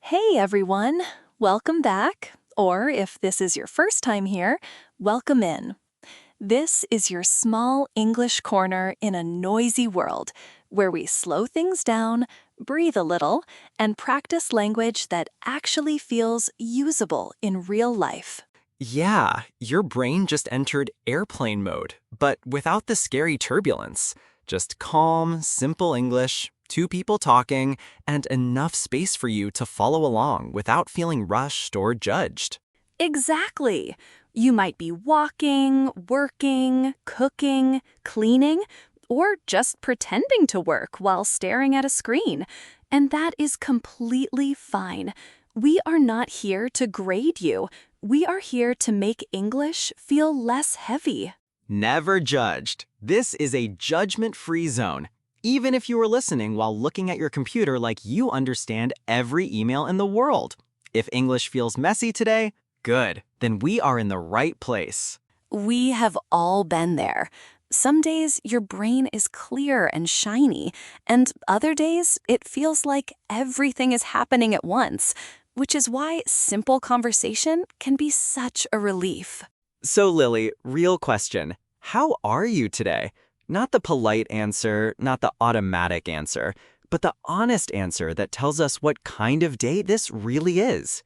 Hey everyone, welcome back, or if this is your first time here, welcome in. This is your small English corner in a noisy world where we slow things down, breathe a little, and practice language that actually feels usable in real life. Yeah, your brain just entered airplane mode, but without the scary turbulence. Just calm, simple English, two people talking, and enough space for you to follow along without feeling rushed or judged. Exactly. You might be walking, working, cooking, cleaning, or just pretending to work while staring at a screen. And that is completely fine. We are not here to grade you. We are here to make English feel less heavy. Never judged. This is a judgment-free zone. Even if you were listening while looking at your computer like you understand every email in the world. If English feels messy today, good. Then we are in the right place. We have all been there. Some days your brain is clear and shiny, and other days it feels like everything is happening at once, which is why simple conversation can be such a relief. So Lily, real question. How are you today? Not the polite answer, not the automatic answer, but the honest answer that tells us what kind of day this really is.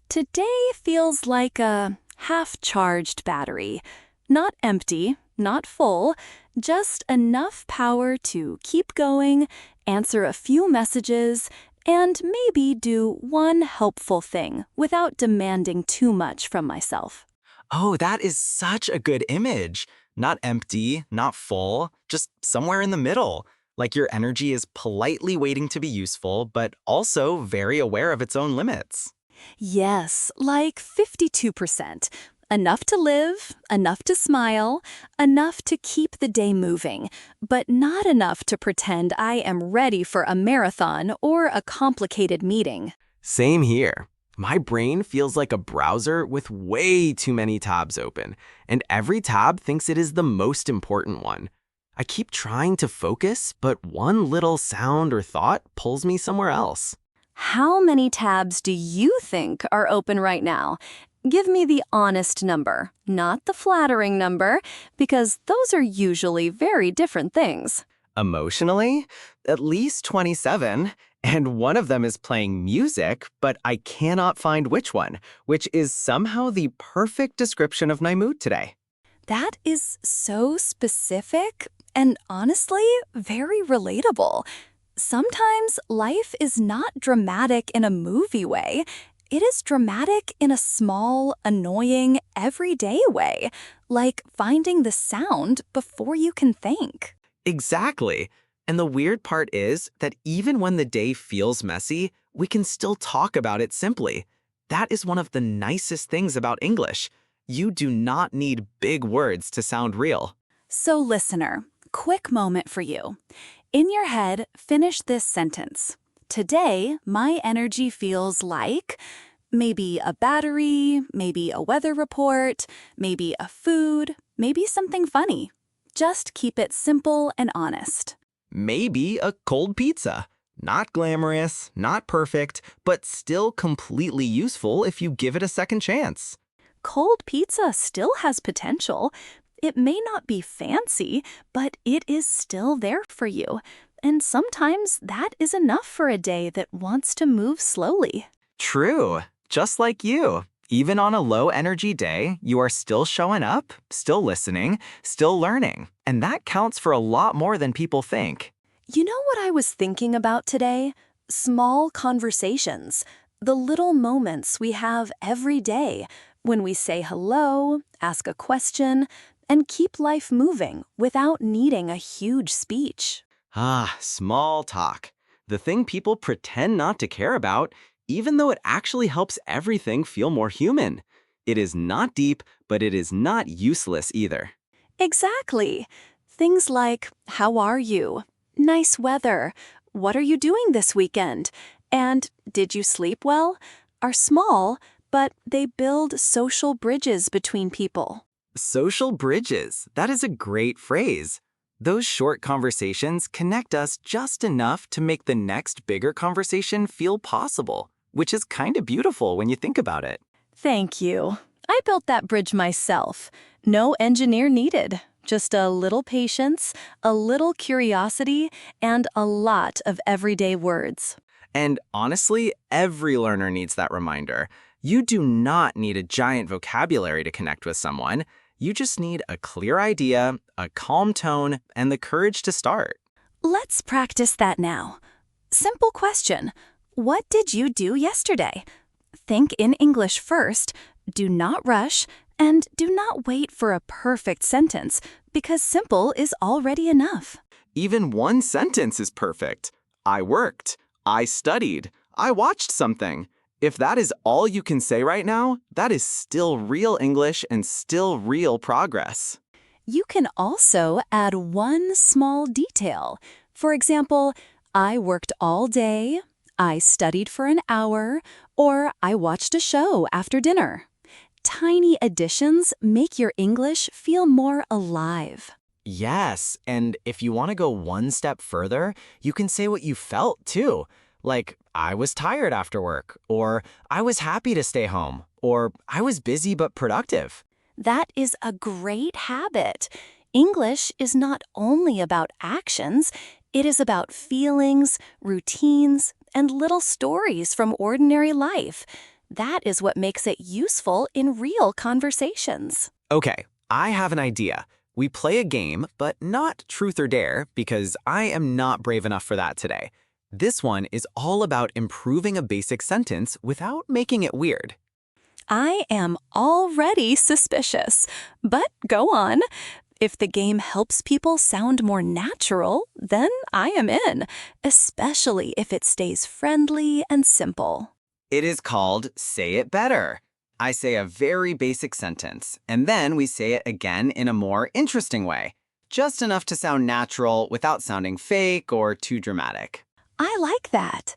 Today feels like a half-charged battery. Not empty, not full, just enough power to keep going, answer a few messages, and maybe do one helpful thing without demanding too much from myself. Oh, that is such a good image. Not empty, not full, just somewhere in the middle. Like your energy is politely waiting to be useful, but also very aware of its own limits. Yes, like 52%. Enough to live, enough to smile, enough to keep the day moving, but not enough to pretend I am ready for a marathon or a complicated meeting. Same here. My brain feels like a browser with way too many tabs open, and every tab thinks it is the most important one. I keep trying to focus, but one little sound or thought pulls me somewhere else. How many tabs do you think are open right now? Give me the honest number, not the flattering number, because those are usually very different things. Emotionally, at least 27, and one of them is playing music, but I cannot find which one, which is somehow the perfect description of my mood today. That is so specific and honestly very relatable. Sometimes life is not dramatic in a movie way. It is dramatic in a small, annoying, everyday way, like finding the sound before you can think. Exactly. And the weird part is that even when the day feels messy, we can still talk about it simply. That is one of the nicest things about English. You do not need big words to sound real. So listener, quick moment for you. In your head, finish this sentence. Today, my energy feels like maybe a battery, maybe a weather report, maybe a food, maybe something funny. Just keep it simple and honest. Maybe a cold pizza. Not glamorous, not perfect, but still completely useful if you give it a second chance. Cold pizza still has potential. It may not be fancy, but it is still there for you. And sometimes that is enough for a day that wants to move slowly. True. Just like you. Even on a low-energy day, you are still showing up, still listening, still learning. And that counts for a lot more than people think. You know what I was thinking about today? Small conversations. The little moments we have every day when we say hello, ask a question, and keep life moving without needing a huge speech. Ah, small talk. The thing people pretend not to care about, even though it actually helps everything feel more human. It is not deep, but it is not useless either. Exactly. Things like, how are you? Nice weather. What are you doing this weekend? And did you sleep well? Are small, but they build social bridges between people. Social bridges. That is a great phrase. Those short conversations connect us just enough to make the next bigger conversation feel possible, which is kind of beautiful when you think about it. Thank you. I built that bridge myself. No engineer needed. Just a little patience, a little curiosity, and a lot of everyday words. And honestly, every learner needs that reminder. You do not need a giant vocabulary to connect with someone. You just need a clear idea, a calm tone, and the courage to start. Let's practice that now. Simple question. What did you do yesterday? Think in English first, do not rush, and do not wait for a perfect sentence, because simple is already enough. Even one sentence is perfect. I worked. I studied. I watched something. If that is all you can say right now, that is still real English and still real progress. You can also add one small detail. For example, I worked all day, I studied for an hour, or I watched a show after dinner. Tiny additions make your English feel more alive. Yes, and if you want to go one step further, you can say what you felt too. Like, I was tired after work, or I was happy to stay home, or I was busy but productive. That is a great habit. English is not only about actions, it is about feelings, routines, and little stories from ordinary life. That is what makes it useful in real conversations. Okay, I have an idea. We play a game, but not truth or dare, because I am not brave enough for that today. This one is all about improving a basic sentence without making it weird. I am already suspicious, but go on. If the game helps people sound more natural, then I am in, especially if it stays friendly and simple. It is called Say It Better. I say a very basic sentence, and then we say it again in a more interesting way, just enough to sound natural without sounding fake or too dramatic. I like that.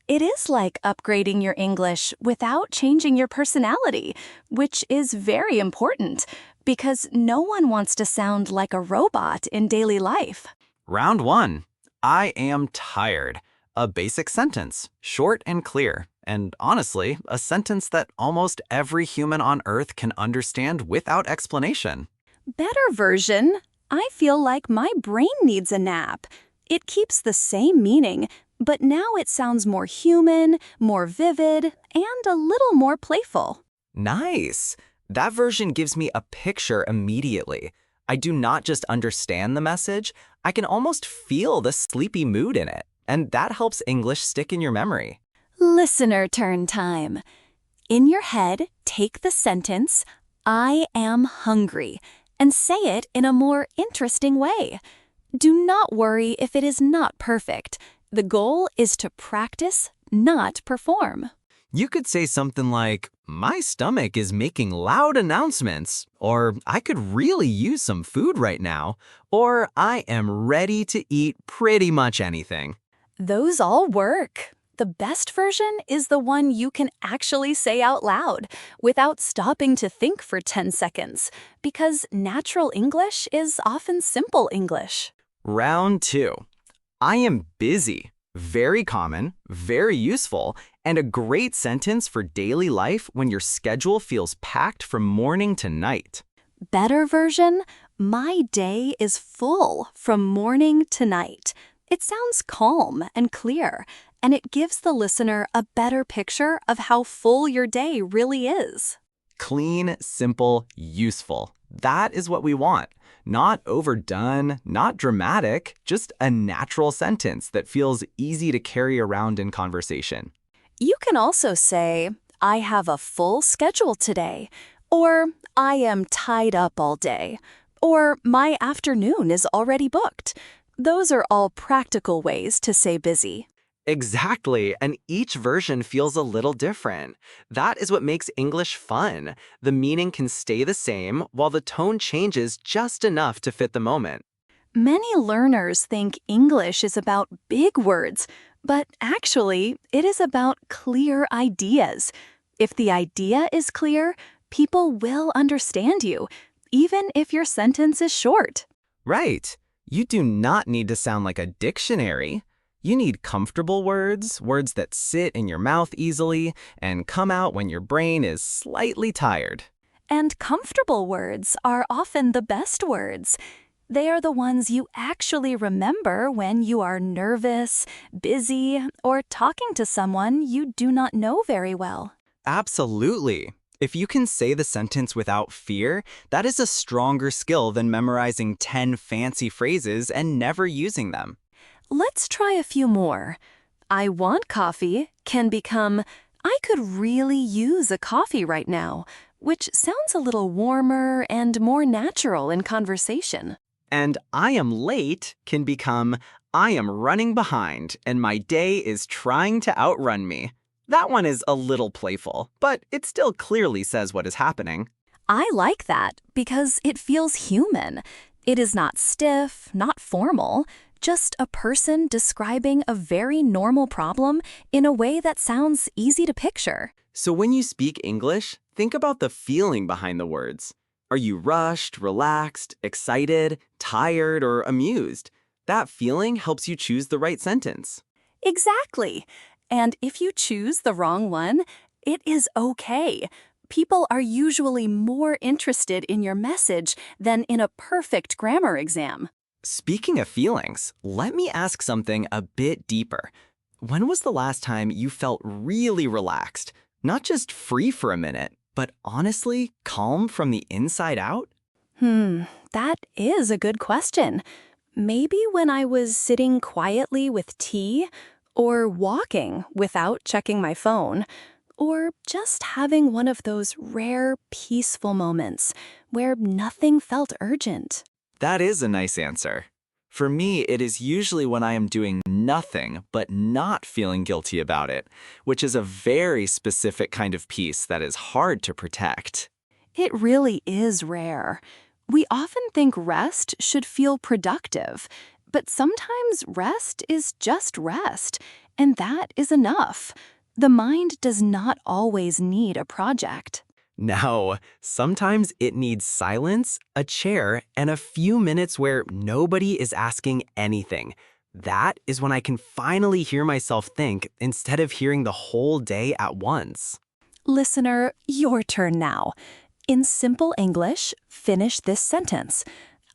It is like upgrading your English without changing your personality, which is very important because no one wants to sound like a robot in daily life. Round 1. I am tired. A basic sentence, short and clear, and honestly, a sentence that almost every human on Earth can understand without explanation. Better version, I feel like my brain needs a nap. It keeps the same meaning, but now it sounds more human, more vivid, and a little more playful. Nice! That version gives me a picture immediately. I do not just understand the message, I can almost feel the sleepy mood in it, and that helps English stick in your memory. Listener turn time. In your head, take the sentence, I am hungry, and say it in a more interesting way. Do not worry if it is not perfect. The goal is to practice, not perform. You could say something like, my stomach is making loud announcements, or I could really use some food right now, or I am ready to eat pretty much anything. Those all work. The best version is the one you can actually say out loud without stopping to think for 10 seconds, because natural English is often simple English. Round 2. I am busy. Very common, very useful, and a great sentence for daily life when your schedule feels packed from morning to night. Better version, my day is full from morning to night. It sounds calm and clear, and it gives the listener a better picture of how full your day really is. Clean, simple, useful. That is what we want. Not overdone, not dramatic, just a natural sentence that feels easy to carry around in conversation. You can also say, I have a full schedule today, or I am tied up all day, or my afternoon is already booked. Those are all practical ways to say busy. Exactly, and each version feels a little different. That is what makes English fun. The meaning can stay the same while the tone changes just enough to fit the moment. Many learners think English is about big words, but actually, it is about clear ideas. If the idea is clear, people will understand you, even if your sentence is short. Right. You do not need to sound like a dictionary. You need comfortable words, words that sit in your mouth easily and come out when your brain is slightly tired. And comfortable words are often the best words. They are the ones you actually remember when you are nervous, busy, or talking to someone you do not know very well. Absolutely. If you can say the sentence without fear, that is a stronger skill than memorizing 10 fancy phrases and never using them. Let's try a few more. I want coffee can become, I could really use a coffee right now, which sounds a little warmer and more natural in conversation. And I am late can become, I am running behind and my day is trying to outrun me. That one is a little playful, but it still clearly says what is happening. I like that because it feels human. It is not stiff, not formal, just a person describing a very normal problem in a way that sounds easy to picture. So when you speak English, think about the feeling behind the words. Are you rushed, relaxed, excited, tired, or amused? That feeling helps you choose the right sentence. Exactly. And if you choose the wrong one, it is okay. People are usually more interested in your message than in a perfect grammar exam. Speaking of feelings, let me ask something a bit deeper. When was the last time you felt really relaxed? Not just free for a minute, but honestly calm from the inside out? That is a good question. Maybe when I was sitting quietly with tea, or walking without checking my phone, or just having one of those rare, peaceful moments where nothing felt urgent. That is a nice answer. For me, it is usually when I am doing nothing but not feeling guilty about it, which is a very specific kind of peace that is hard to protect. It really is rare. We often think rest should feel productive, but sometimes rest is just rest, and that is enough. The mind does not always need a project. No, sometimes it needs silence, a chair, and a few minutes where nobody is asking anything. That is when I can finally hear myself think instead of hearing the whole day at once. Listener, your turn now. In simple English, finish this sentence.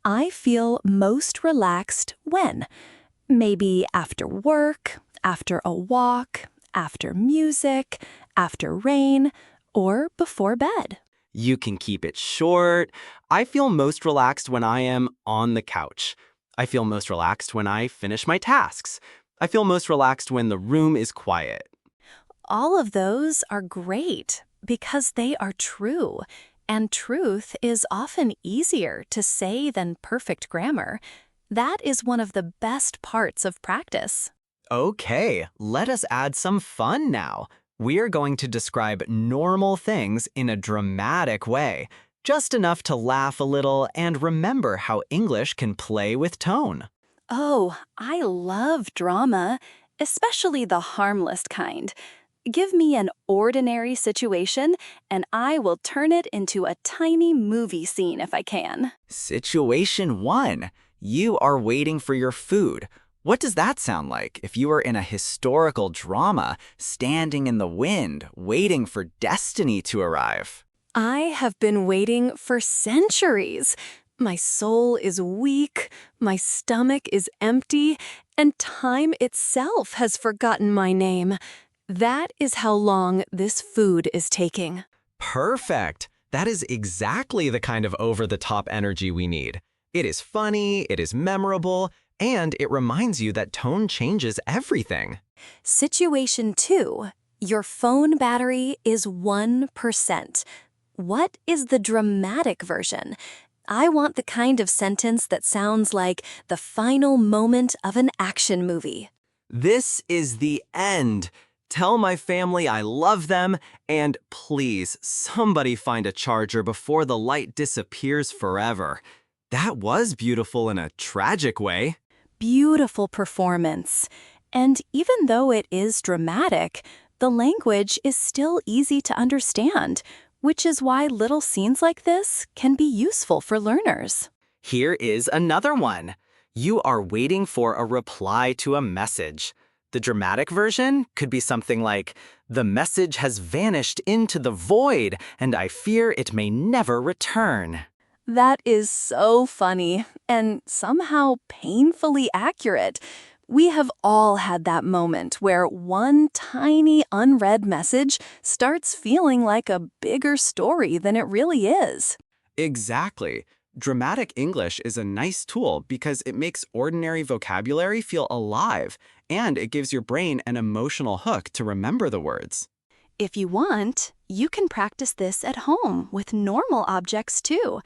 I feel most relaxed when? Maybe after work, after a walk, after music, after rain, or before bed. You can keep it short. I feel most relaxed when I am on the couch. I feel most relaxed when I finish my tasks. I feel most relaxed when the room is quiet. All of those are great because they are true, and truth is often easier to say than perfect grammar. That is one of the best parts of practice. Okay, let us add some fun now. We are going to describe normal things in a dramatic way, just enough to laugh a little and remember how English can play with tone. Oh, I love drama, especially the harmless kind. Give me an ordinary situation, and I will turn it into a tiny movie scene if I can. Situation 1. You are waiting for your food. What does that sound like if you were in a historical drama, standing in the wind, waiting for destiny to arrive? I have been waiting for centuries. My soul is weak, my stomach is empty, and time itself has forgotten my name. That is how long this food is taking. Perfect! That is exactly the kind of over-the-top energy we need. It is funny, it is memorable, and it reminds you that tone changes everything. Situation 2. Your phone battery is 1%. What is the dramatic version? I want the kind of sentence that sounds like the final moment of an action movie. This is the end. Tell my family I love them, and please, somebody find a charger before the light disappears forever. That was beautiful in a tragic way. Beautiful performance. And even though it is dramatic, the language is still easy to understand, which is why little scenes like this can be useful for learners. Here is another one. You are waiting for a reply to a message. The dramatic version could be something like, "The message has vanished into the void, and I fear it may never return." That is so funny and somehow painfully accurate. We have all had that moment where one tiny unread message starts feeling like a bigger story than it really is. Exactly. Dramatic English is a nice tool because it makes ordinary vocabulary feel alive, and it gives your brain an emotional hook to remember the words. If you want, you can practice this at home with normal objects too.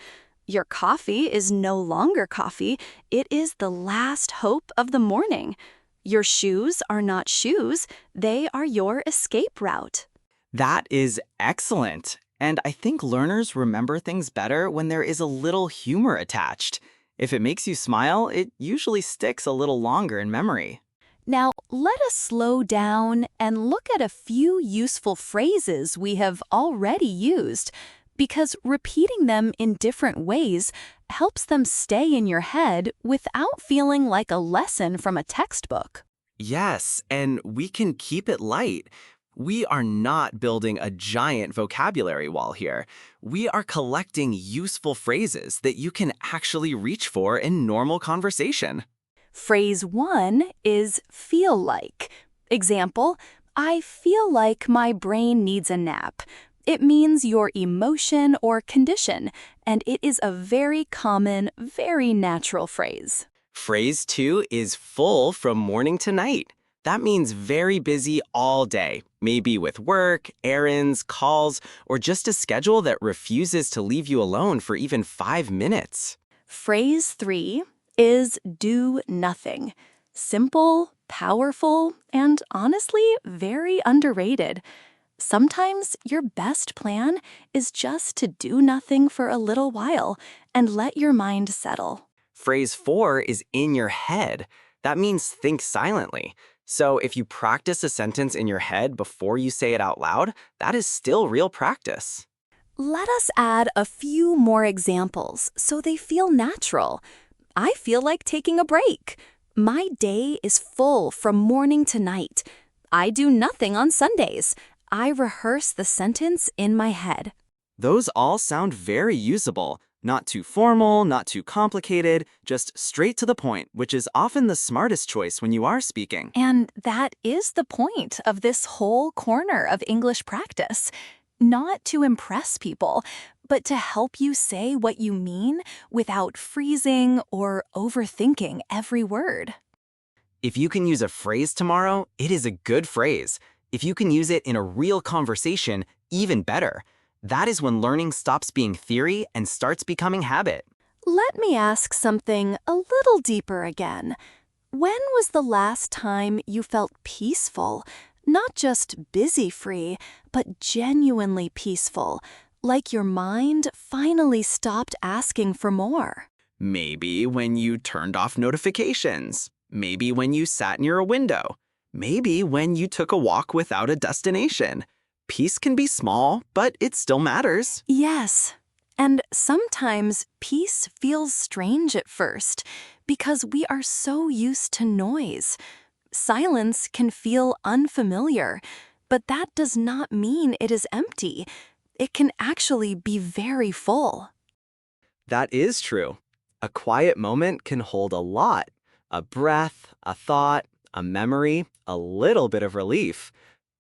Your coffee is no longer coffee, it is the last hope of the morning. Your shoes are not shoes, they are your escape route. That is excellent. And I think learners remember things better when there is a little humor attached. If it makes you smile, it usually sticks a little longer in memory. Now, let us slow down and look at a few useful phrases we have already used, because repeating them in different ways helps them stay in your head without feeling like a lesson from a textbook. Yes, and we can keep it light. We are not building a giant vocabulary wall here. We are collecting useful phrases that you can actually reach for in normal conversation. Phrase 1 is feel like. Example, I feel like my brain needs a nap. It means your emotion or condition, and it is a very common, very natural phrase. Phrase 2 is full from morning to night. That means very busy all day, maybe with work, errands, calls, or just a schedule that refuses to leave you alone for even 5 minutes. Phrase 3 is do nothing. Simple, powerful, and honestly, very underrated. Sometimes your best plan is just to do nothing for a little while and let your mind settle. Phrase 4 is in your head. That means think silently. So if you practice a sentence in your head before you say it out loud, that is still real practice. Let us add a few more examples so they feel natural. I feel like taking a break. My day is full from morning to night. I do nothing on Sundays. I rehearse the sentence in my head. Those all sound very usable. Not too formal, not too complicated, just straight to the point, which is often the smartest choice when you are speaking. And that is the point of this whole corner of English practice. Not to impress people, but to help you say what you mean without freezing or overthinking every word. If you can use a phrase tomorrow, it is a good phrase. If you can use it in a real conversation, even better. That is when learning stops being theory and starts becoming habit. Let me ask something a little deeper again. When was the last time you felt peaceful? Not just busy-free, but genuinely peaceful, like your mind finally stopped asking for more. Maybe when you turned off notifications. Maybe when you sat near a window. Maybe when you took a walk without a destination. Peace can be small, but it still matters. Yes, and sometimes peace feels strange at first because we are so used to noise. Silence can feel unfamiliar, but that does not mean it is empty. It can actually be very full. That is true. A quiet moment can hold a lot. A breath, a thought, a memory, a little bit of relief.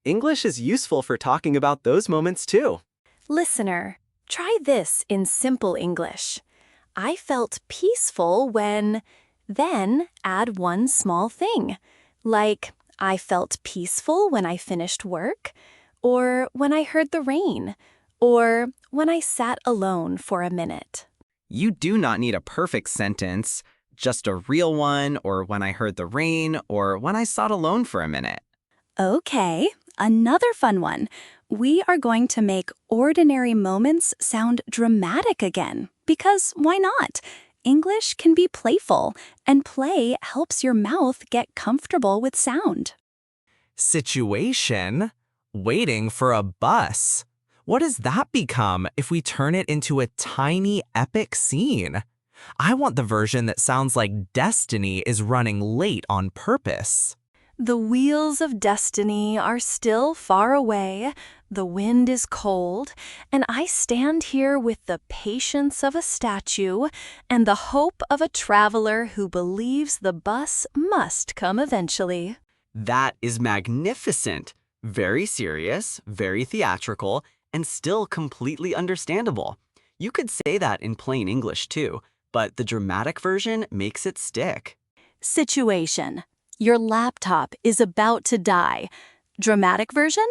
English is useful for talking about those moments too. Listener, try this in simple English. I felt peaceful when, then add one small thing. Like, I felt peaceful when I finished work, or when I heard the rain, or when I sat alone for a minute. You do not need a perfect sentence, just a real one, or when I heard the rain, or when I sat alone for a minute. Okay, another fun one. We are going to make ordinary moments sound dramatic again, because why not? English can be playful, and play helps your mouth get comfortable with sound. Situation, waiting for a bus. What does that become if we turn it into a tiny epic scene? I want the version that sounds like destiny is running late on purpose. The wheels of destiny are still far away, the wind is cold, and I stand here with the patience of a statue and the hope of a traveler who believes the bus must come eventually. That is magnificent. Very serious, very theatrical, and still completely understandable. You could say that in plain English too, but the dramatic version makes it stick. Situation. Your laptop is about to die. Dramatic version?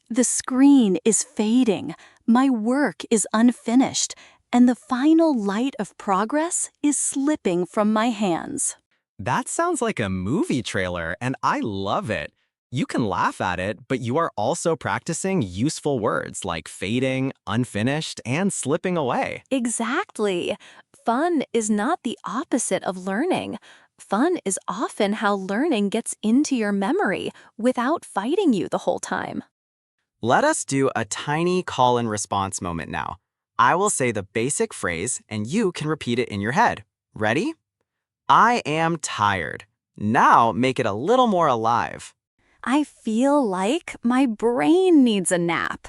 The screen is fading, my work is unfinished, and the final light of progress is slipping from my hands. That sounds like a movie trailer, and I love it. You can laugh at it, but you are also practicing useful words like fading, unfinished, and slipping away. Exactly. Fun is not the opposite of learning. Fun is often how learning gets into your memory without fighting you the whole time. Let us do a tiny call and response moment now. I will say the basic phrase, and you can repeat it in your head. Ready? I am tired. Now make it a little more alive. I feel like my brain needs a nap.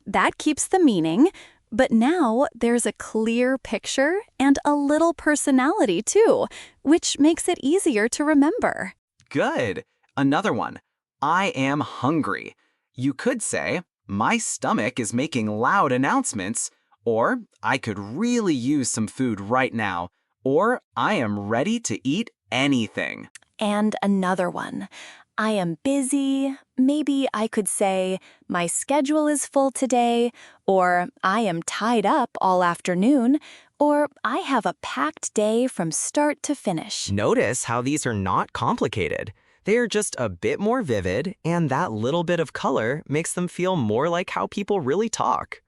That keeps the meaning, but now there's a clear picture and a little personality too, which makes it easier to remember. Good. Another one. I am hungry. You could say, my stomach is making loud announcements, or I could really use some food right now, or I am ready to eat anything. And another one. I am busy. Maybe I could say, my schedule is full today, or I am tied up all afternoon, or I have a packed day from start to finish. Notice how these are not complicated. They are just a bit more vivid, and that little bit of color makes them feel more like how people really talk.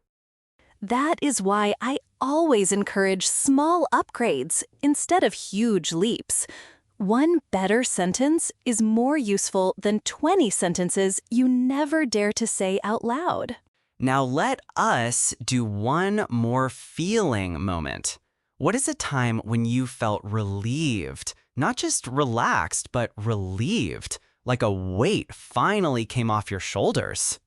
That is why I always encourage small upgrades instead of huge leaps. One better sentence is more useful than 20 sentences you never dare to say out loud. Now let us do one more feeling moment. What is a time when you felt relieved? Not just relaxed, but relieved, like a weight finally came off your shoulders.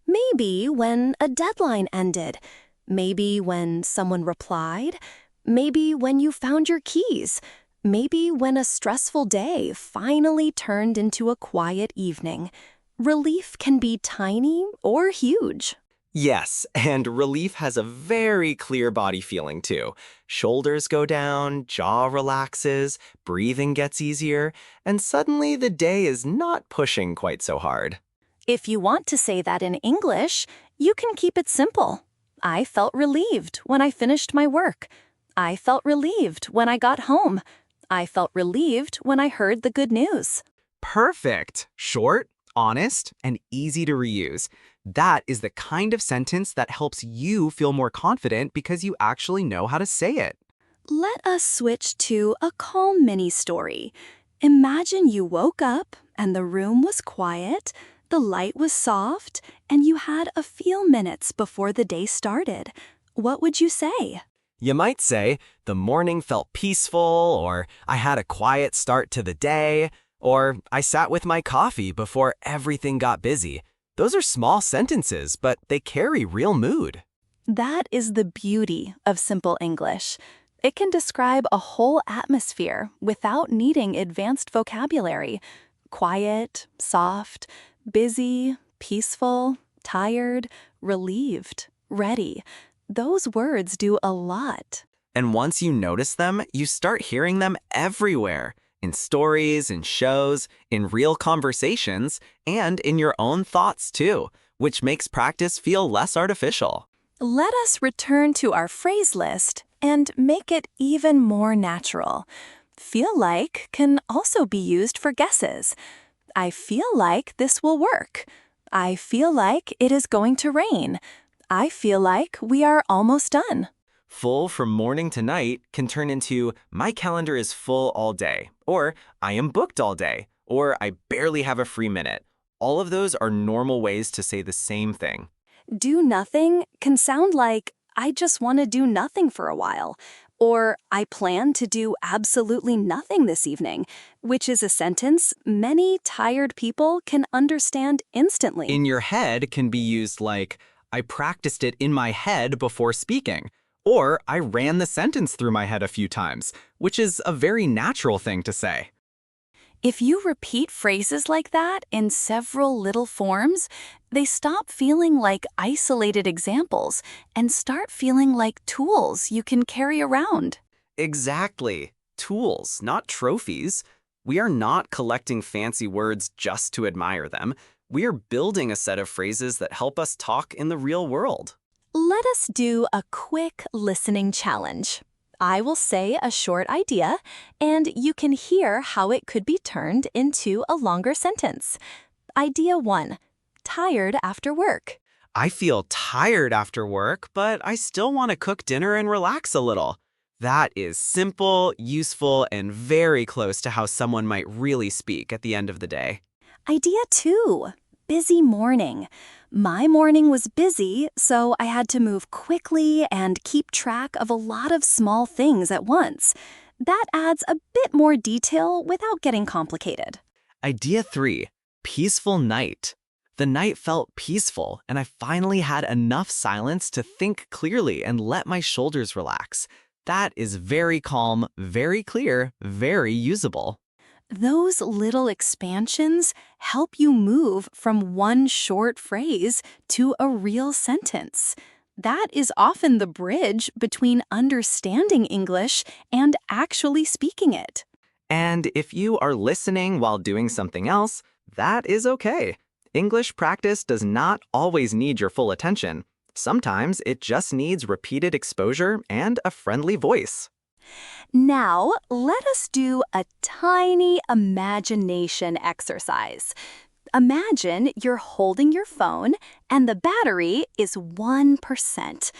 Maybe when a deadline ended. Maybe when someone replied. Maybe when you found your keys. Maybe when a stressful day finally turned into a quiet evening. Relief can be tiny or huge. Yes, and relief has a very clear body feeling too. Shoulders go down, jaw relaxes, breathing gets easier, and suddenly the day is not pushing quite so hard. If you want to say that in English, you can keep it simple. I felt relieved when I finished my work. I felt relieved when I got home. I felt relieved when I heard the good news. Perfect! Short, honest, and easy to reuse. That is the kind of sentence that helps you feel more confident because you actually know how to say it. Let us switch to a calm mini story. Imagine you woke up and the room was quiet, the light was soft, and you had a few minutes before the day started. What would you say? You might say, the morning felt peaceful, or I had a quiet start to the day, or I sat with my coffee before everything got busy. Those are small sentences, but they carry real mood. That is the beauty of simple English. It can describe a whole atmosphere without needing advanced vocabulary. Quiet, soft, busy, peaceful, tired, relieved, ready. Those words do a lot. And once you notice them, you start hearing them everywhere. In stories, in shows, in real conversations, and in your own thoughts too, which makes practice feel less artificial. Let us return to our phrase list and make it even more natural. Feel like can also be used for guesses. I feel like this will work. I feel like it is going to rain. I feel like we are almost done. Full from morning to night can turn into my calendar is full all day, or I am booked all day, or I barely have a free minute. All of those are normal ways to say the same thing. Do nothing can sound like I just want to do nothing for a while, Or, I plan to do absolutely nothing this evening, which is a sentence many tired people can understand instantly. In your head can be used like, I practiced it in my head before speaking, or I ran the sentence through my head a few times, which is a very natural thing to say. If you repeat phrases like that in several little forms, they stop feeling like isolated examples and start feeling like tools you can carry around. Exactly. Tools, not trophies. We are not collecting fancy words just to admire them. We are building a set of phrases that help us talk in the real world. Let us do a quick listening challenge. I will say a short idea, and you can hear how it could be turned into a longer sentence. Idea 1. Tired after work. I feel tired after work, but I still want to cook dinner and relax a little. That is simple, useful, and very close to how someone might really speak at the end of the day. Idea 2. Busy morning. My morning was busy, so I had to move quickly and keep track of a lot of small things at once. That adds a bit more detail without getting complicated. Idea 3. Peaceful night. The night felt peaceful, and I finally had enough silence to think clearly and let my shoulders relax. That is very calm, very clear, very usable. Those little expansions help you move from one short phrase to a real sentence. That is often the bridge between understanding English and actually speaking it. And if you are listening while doing something else, that is okay. English practice does not always need your full attention. Sometimes it just needs repeated exposure and a friendly voice. Now, let us do a tiny imagination exercise. Imagine you're holding your phone and the battery is 1%.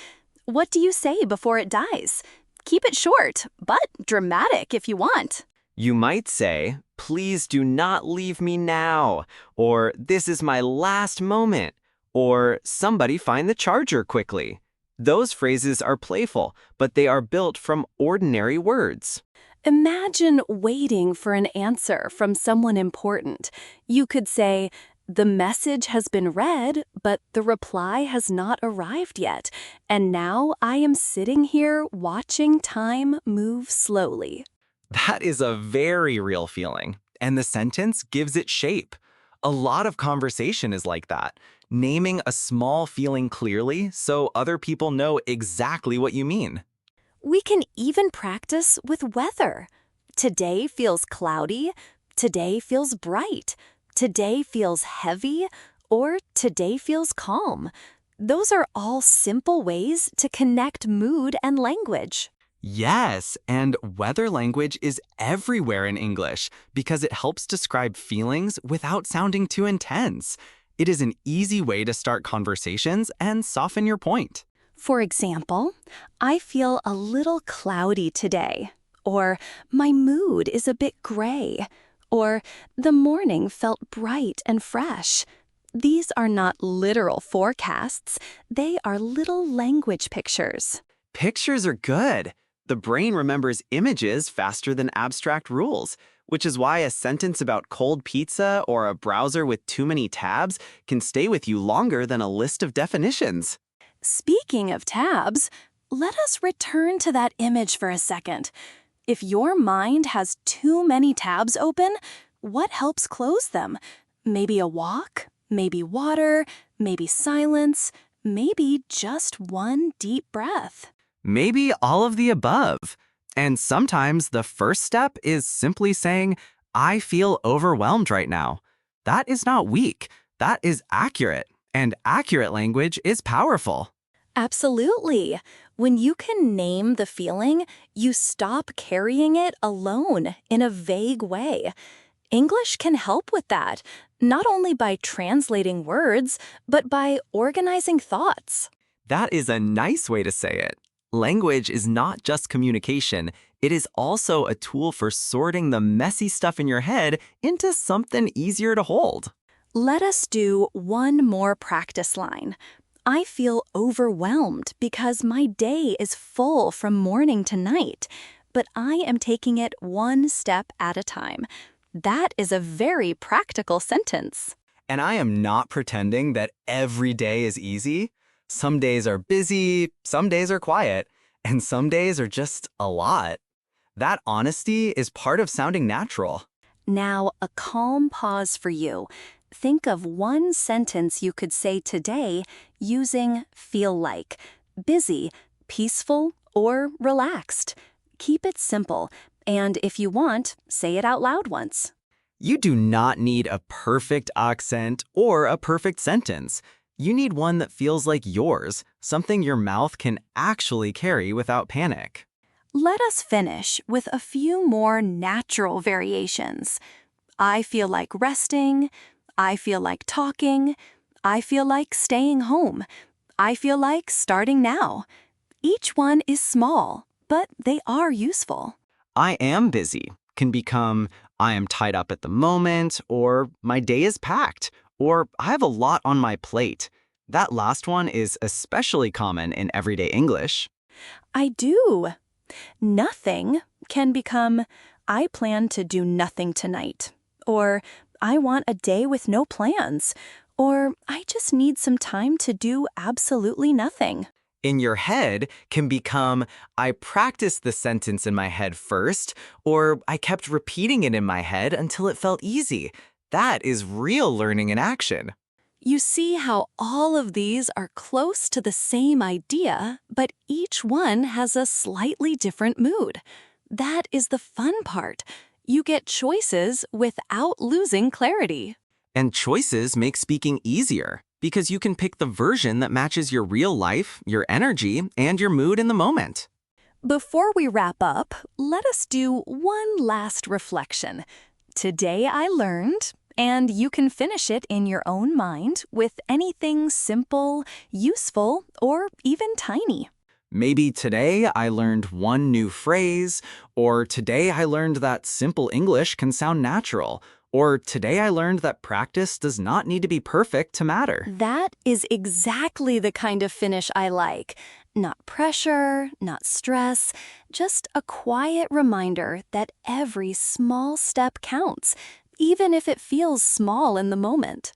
What do you say before it dies? Keep it short, but dramatic if you want. You might say, please do not leave me now, or this is my last moment, or somebody find the charger quickly. Those phrases are playful, but they are built from ordinary words. Imagine waiting for an answer from someone important. You could say, the message has been read, but the reply has not arrived yet, and now I am sitting here watching time move slowly. That is a very real feeling, and the sentence gives it shape. A lot of conversation is like that, naming a small feeling clearly so other people know exactly what you mean. We can even practice with weather. Today feels cloudy, today feels bright, today feels heavy, or today feels calm. Those are all simple ways to connect mood and language. Yes, and weather language is everywhere in English because it helps describe feelings without sounding too intense. It is an easy way to start conversations and soften your point. For example, I feel a little cloudy today, or my mood is a bit gray, or the morning felt bright and fresh. These are not literal forecasts, they are little language pictures. Pictures are good. The brain remembers images faster than abstract rules, which is why a sentence about cold pizza or a browser with too many tabs can stay with you longer than a list of definitions. Speaking of tabs, let us return to that image for a second. If your mind has too many tabs open, what helps close them? Maybe a walk, maybe water, maybe silence, maybe just one deep breath. Maybe all of the above. And sometimes the first step is simply saying, I feel overwhelmed right now. That is not weak. That is accurate. And accurate language is powerful. Absolutely. When you can name the feeling, you stop carrying it alone in a vague way. English can help with that, not only by translating words, but by organizing thoughts. That is a nice way to say it. Language is not just communication, it is also a tool for sorting the messy stuff in your head into something easier to hold. Let us do one more practice line. I feel overwhelmed because my day is full from morning to night, but I am taking it one step at a time. That is a very practical sentence. And I am not pretending that every day is easy. Some days are busy, some days are quiet, and some days are just a lot. That honesty is part of sounding natural. Now, a calm pause for you. Think of one sentence you could say today using feel like, busy, peaceful, or relaxed. Keep it simple, and if you want, say it out loud once. You do not need a perfect accent or a perfect sentence. You need one that feels like yours, something your mouth can actually carry without panic. Let us finish with a few more natural variations. I feel like resting. I feel like talking. I feel like staying home. I feel like starting now. Each one is small, but they are useful. I am busy can become I am tied up at the moment, or my day is packed, or I have a lot on my plate. That last one is especially common in everyday English. I do. Nothing can become I plan to do nothing tonight, or I want a day with no plans, or I just need some time to do absolutely nothing. In your head can become I practiced the sentence in my head first, or I kept repeating it in my head until it felt easy. That is real learning in action. You see how all of these are close to the same idea, but each one has a slightly different mood. That is the fun part. You get choices without losing clarity. And choices make speaking easier because you can pick the version that matches your real life, your energy, and your mood in the moment. Before we wrap up, let us do one last reflection. Today I learned, and you can finish it in your own mind with anything simple, useful, or even tiny. Maybe today I learned one new phrase, or today I learned that simple English can sound natural, or today I learned that practice does not need to be perfect to matter. That is exactly the kind of finish I like. Not pressure, not stress, just a quiet reminder that every small step counts, even if it feels small in the moment.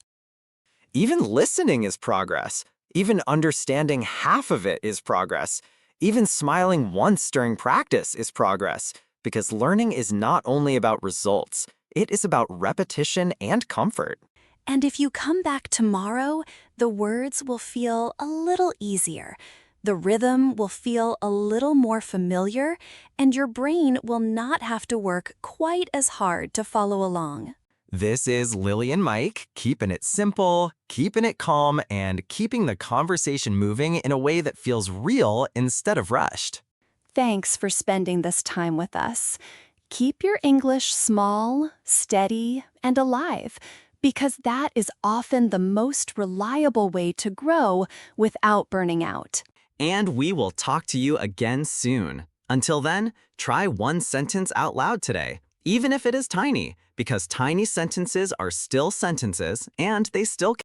Even listening is progress. Even understanding half of it is progress. Even smiling once during practice is progress, because learning is not only about results, it is about repetition and comfort. And if you come back tomorrow, the words will feel a little easier. The rhythm will feel a little more familiar, and your brain will not have to work quite as hard to follow along. This is Lilly and Mike, keeping it simple, keeping it calm, and keeping the conversation moving in a way that feels real instead of rushed. Thanks for spending this time with us. Keep your English small, steady, and alive, because that is often the most reliable way to grow without burning out. And we will talk to you again soon. Until then, try one sentence out loud today, even if it is tiny, because tiny sentences are still sentences and they still